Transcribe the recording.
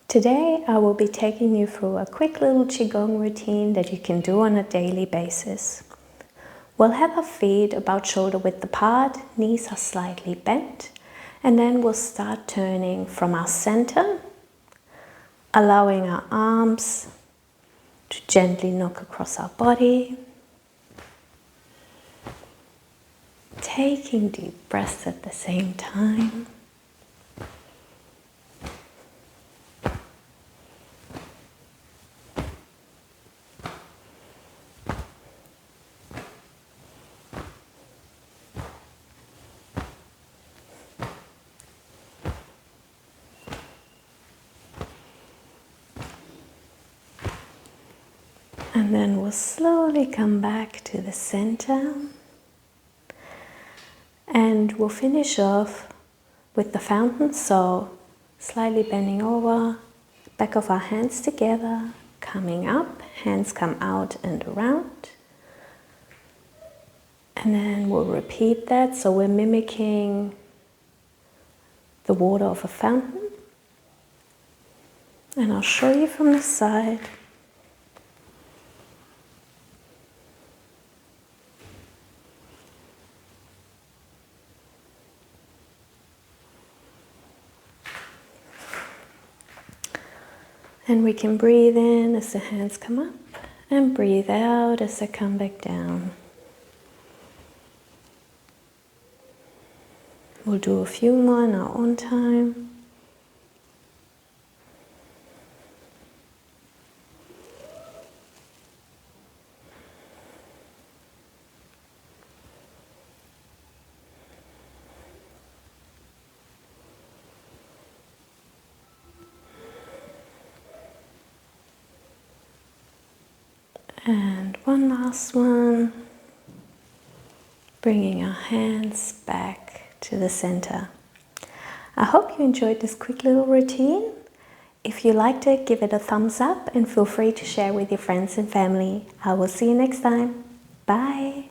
Today I will be taking you through a quick little Qigong routine that you can do on a daily basis. We'll have our feet about shoulder width apart, knees are slightly bent, and then we'll start turning from our center, allowing our arms to gently knock across our body, taking deep breaths at the same time. And then we'll slowly come back to the center. And we'll finish off with the fountain, so slightly bending over, back of our hands together, coming up, hands come out and around. And then we'll repeat that, so we're mimicking the water of a fountain. And I'll show you from the side. And we can breathe in as the hands come up and breathe out as they come back down. We'll do a few more in our own time. And one last one, bringing our hands back to the center. I hope you enjoyed this quick little routine. If you liked it, give it a thumbs up and feel free to share with your friends and family. I will see you next time. Bye.